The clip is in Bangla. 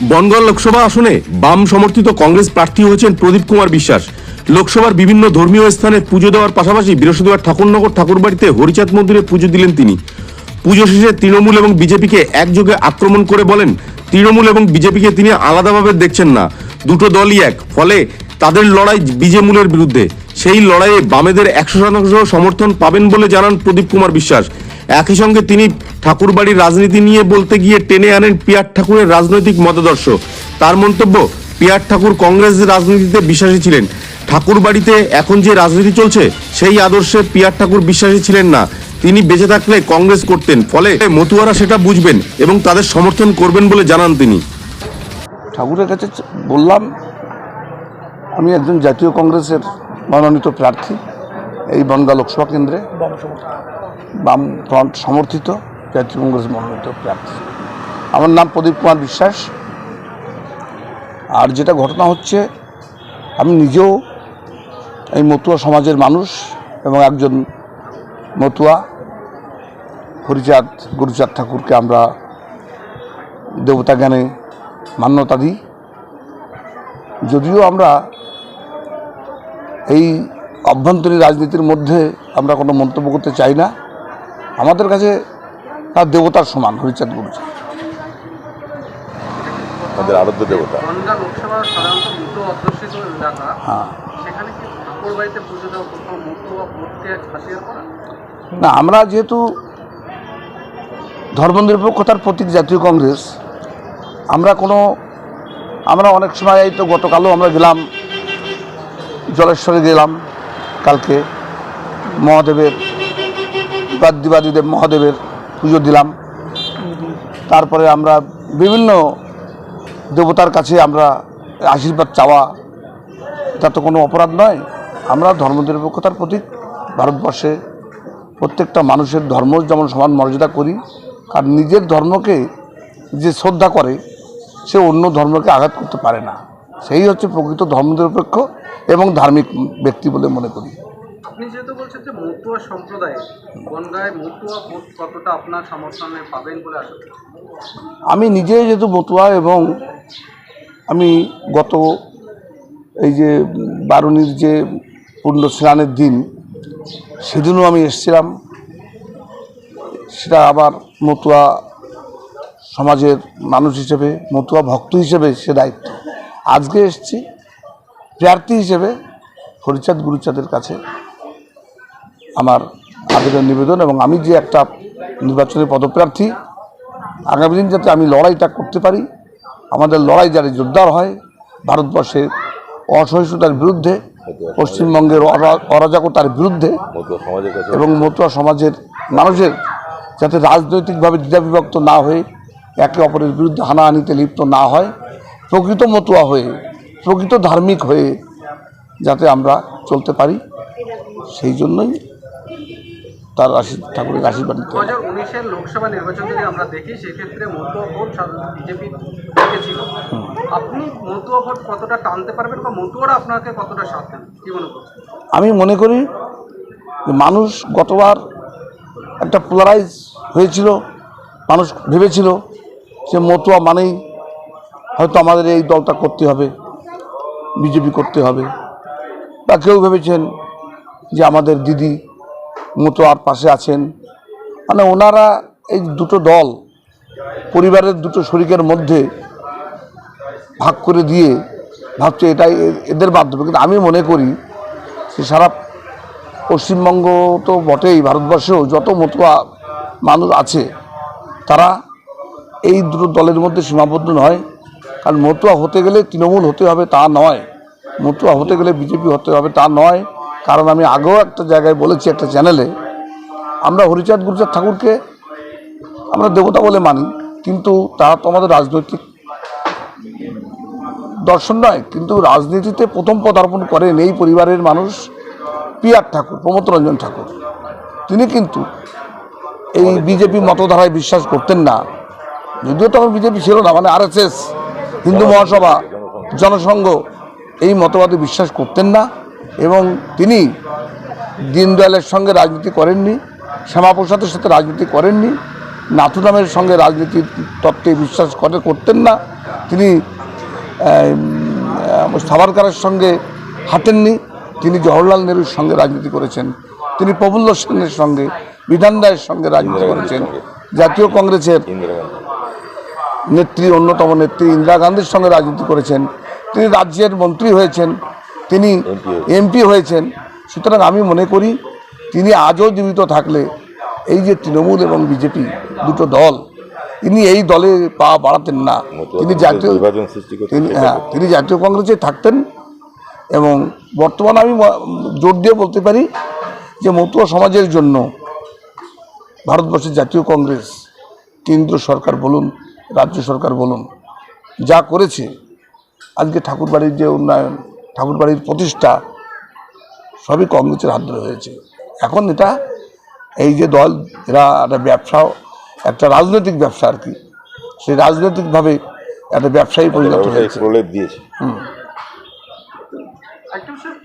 বনগাঁ লোকসভা আসনে বাম সমর্থিত কংগ্রেস প্রার্থী হয়েছেন প্রদীপ কুমার বিশ্বাস। লোকসভার বিভিন্ন ধর্মীয় স্থানে পুজো দেওয়ার পাশাপাশি বৃহস্পতিবার ঠাকুরনগর ঠাকুরবাড়িতে হরিচাঁদ মন্দিরে পুজো দিলেন তিনি। পুজো শেষে তৃণমূল এবং বিজেপিকে একযোগে আক্রমণ করে বলেন, তৃণমূল এবং বিজেপিকে তিনি আলাদাভাবে দেখছেন না, দুটো দলই এক, ফলে তাদের লড়াই বিজেমূলের বিরুদ্ধে। সেই লড়াইয়ে বামেদের 100% সমর্থন পাবেন বলে জানান প্রদীপ কুমার বিশ্বাস। একই সঙ্গে তিনি ঠাকুরবাড়ির রাজনীতি নিয়ে বলতে গিয়ে টেনে আনেন পিয়ার ঠাকুরের রাজনৈতিক মতাদর্শ। তার মন্তব্য, পিয়ার ঠাকুর কংগ্রেস রাজনীতিতে বিশ্বাসী ছিলেন, ঠাকুরবাড়িতে এখন যে রাজনীতি চলছে সেই আদর্শে পিয়ার ঠাকুর বিশ্বাসী ছিলেন না। তিনি বেঁচে থাকলে কংগ্রেস করতেন, ফলে মতুয়ারা সেটা বুঝবেন এবং তাদের সমর্থন করবেন বলে জানান তিনি। ঠাকুরের কাছে বললাম, আমি একজন জাতীয় কংগ্রেসের মনোনীত প্রার্থী, এই বনগাঁ লোকসভা কেন্দ্রে বাম ফ্রন্ট সমর্থিত জাতীয় কংগ্রেস মনোনীত প্রার্থী। আমার নাম প্রদীপ কুমার বিশ্বাস। আর যেটা ঘটনা হচ্ছে, আমি নিজেও এই মতুয়া সমাজের মানুষ এবং একজন মতুয়া। হরিচাঁদ গুরুচাঁদ ঠাকুরকে আমরা দেবতা জ্ঞানে মান্যতা দিই। যদিও আমরা এই অভ্যন্তরীণ রাজনীতির মধ্যে আমরা কোনো মন্তব্য করতে চাই না, আমাদের কাছে তার দেবতার সমান হরিচাঁদ গুরুচাঁদ, আমাদের আরাধ্য দেবতা। বনগাঁ লোকসভা সাধারণত মতো অধ্যুষিত এলাকা, হ্যাঁ। সেখানে কি ঠাকুরবাড়িতে পুজো দেওয়া কোথাও মতুয়া ভোটকে হাসিয়ে করা? না, আমরা যেহেতু ধর্মনিরপেক্ষতার প্রতীক জাতীয় কংগ্রেস, আমরা অনেক সময়, এই তো গতকালও আমরা গেলাম জলেশ্বরে, গেলাম কালকে মহাদেবের বাদ্যবাদীদেব মহাদেবের পুজো দিলাম। তারপরে আমরা বিভিন্ন দেবতার কাছে আমরা আশীর্বাদ চাওয়া, এটা তো কোনো অপরাধ নয়। আমরা ধর্মনিরপেক্ষতার প্রতীক, ভারতবর্ষে প্রত্যেকটা মানুষের ধর্ম যেমন সমান মর্যাদা করি, কারণ নিজের ধর্মকে যে শ্রদ্ধা করে সে অন্য ধর্মকে আঘাত করতে পারে না। সেই হচ্ছে প্রকৃত ধর্মনিরপেক্ষ এবং ধার্মিক ব্যক্তি বলে মনে করি। আপনি যেহেতু বলছেন যে মতুয়া সম্প্রদায়, বনগাঁয় মতুয়া ভোট কতটা আপনার সমর্থনে পাবেন বলে আশা করছেন? আমি নিজে যেহেতু মতুয়া এবং আমি গত এই যে বারুণীর যে পূর্ণ স্নানের দিন, সেদিনও আমি এসেছিলাম। সেটা আবার মতুয়া সমাজের মানুষ হিসেবে, মতুয়া ভক্ত হিসেবে সে দায়িত্ব। আজকে এসেছি প্রার্থী হিসেবে হরিচাঁদ গুরুচাঁদের কাছে আমার আবেদন নিবেদন, এবং আমি যে একটা নির্বাচনী পদপ্রার্থী, আগামী দিন যাতে আমি লড়াইটা করতে পারি, আমাদের লড়াই যাতে জোরদার হয়, ভারতবর্ষের অসহিষ্ণুতার বিরুদ্ধে, পশ্চিমবঙ্গের অরাজকতার বিরুদ্ধে, এবং মতুয়া সমাজের মানুষের যাতে রাজনৈতিকভাবে দ্বিধাবিভক্ত না হয়ে একে অপরের বিরুদ্ধে হানাহানিতে লিপ্ত না হয়, প্রকৃত মতুয়া হয়ে, প্রকৃত ধার্মিক হয়ে যাতে আমরা চলতে পারি, সেই জন্যই তার ঠাকুরের আশীর্বাদ নিতে। 2019-এর লোকসভা নির্বাচন যদি আমরা দেখি, সেক্ষেত্রে মতুয়া ভোট সাধারণত বিজেপি থেকে ছিল। আপনি মতুয়া ভোট কতটা টানতে পারবেন বা মতুয়ারা আপনাকে কতটা সাথ দেন, কি মনে করছেন? আমি মনে করি যে মানুষ গতবার একটা পোলারাইজ হয়েছিল, মানুষ ভেবেছিল যে মতুয়া মানেই হয়তো আমাদের এই দলটা করতে হবে, বিজেপি করতে হবে, বা কেউ ভেবেছেন যে আমাদের দিদি মতুয়ার পাশে আছেন। মানে ওনারা এই দুটো দল পরিবারের দুটো শরিকের মধ্যে ভাগ করে দিয়ে ভাবছে এটাই এদের মাধ্যমে। কিন্তু আমি মনে করি যে সারা পশ্চিমবঙ্গ তো বটেই, ভারতবর্ষেও যত মতুয়া মানুষ আছে তারা এই দুটো দলের মধ্যে সীমাবদ্ধ নয়। কারণ মতুয়া হতে গেলে তৃণমূল হতে হবে তা নয়, মতুয়া হতে গেলে বিজেপি হতে হবে তা নয়। কারণ আমি আগেও একটা জায়গায় বলেছি, একটা চ্যানেলে, আমরা হরিচাঁদ গুরুচাঁদ ঠাকুরকে আমরা দেবতা বলে মানি, কিন্তু তারা তো আমাদের রাজনৈতিক দর্শন নয়। কিন্তু রাজনীতিতে প্রথম পদার্পণ করেন এই পরিবারের মানুষ পিয়ার ঠাকুর, প্রমথ রঞ্জন ঠাকুর। তিনি কিন্তু এই বিজেপি মতধারায় বিশ্বাস করতেন না, যদিও তখন বিজেপি ছিল না, মানে RSS, হিন্দু মহাসভা, জনসংঘ, এই মতবাদে বিশ্বাস করতেন না। এবং তিনি দীনদয়ালের সঙ্গে রাজনীতি করেননি, শ্যামাপ্রসাদের সাথে রাজনীতি করেননি, নাথুরামের সঙ্গে রাজনীতির তত্ত্বে বিশ্বাস করতেন না। তিনি সাভারকারের সঙ্গে হাঁটেননি, তিনি জওহরলাল নেহরুর সঙ্গে রাজনীতি করেছেন, তিনি প্রফুল্ল সেনের সঙ্গে, বিধান রায়ের সঙ্গে রাজনীতি করেছেন, জাতীয় কংগ্রেসের নেত্রী, অন্যতম নেত্রী ইন্দিরা গান্ধীর সঙ্গে রাজনীতি করেছেন, তিনি রাজ্যের মন্ত্রী হয়েছেন, তিনি এমপি হয়েছেন। সুতরাং আমি মনে করি তিনি আজও জীবিত থাকলে এই যে তৃণমূল এবং বিজেপি দুটো দল, তিনি এই দলে পা বাড়াতেন না, তিনি জাতীয় তিনি জাতীয় কংগ্রেসে থাকতেন। এবং বর্তমানে আমি জোর দিয়ে বলতে পারি যে মতুয়া সমাজের জন্য ভারতবর্ষের জাতীয় কংগ্রেস, কেন্দ্র সরকার বলুন, রাজ্য সরকার বলুন, যা করেছে, আজকে ঠাকুরবাড়ির যে উন্নয়ন, ঠাকুরবাড়ির প্রতিষ্ঠা, সবই কংগ্রেসের হাত ধরে হয়েছে। এখন এটা এই যে দল, এরা একটা ব্যবসা, একটা রাজনৈতিক ব্যবসা আর কি, সেই রাজনৈতিকভাবে একটা ব্যবসায়ী পরিণত হয়েছে। দিয়েছে। একটু স্যার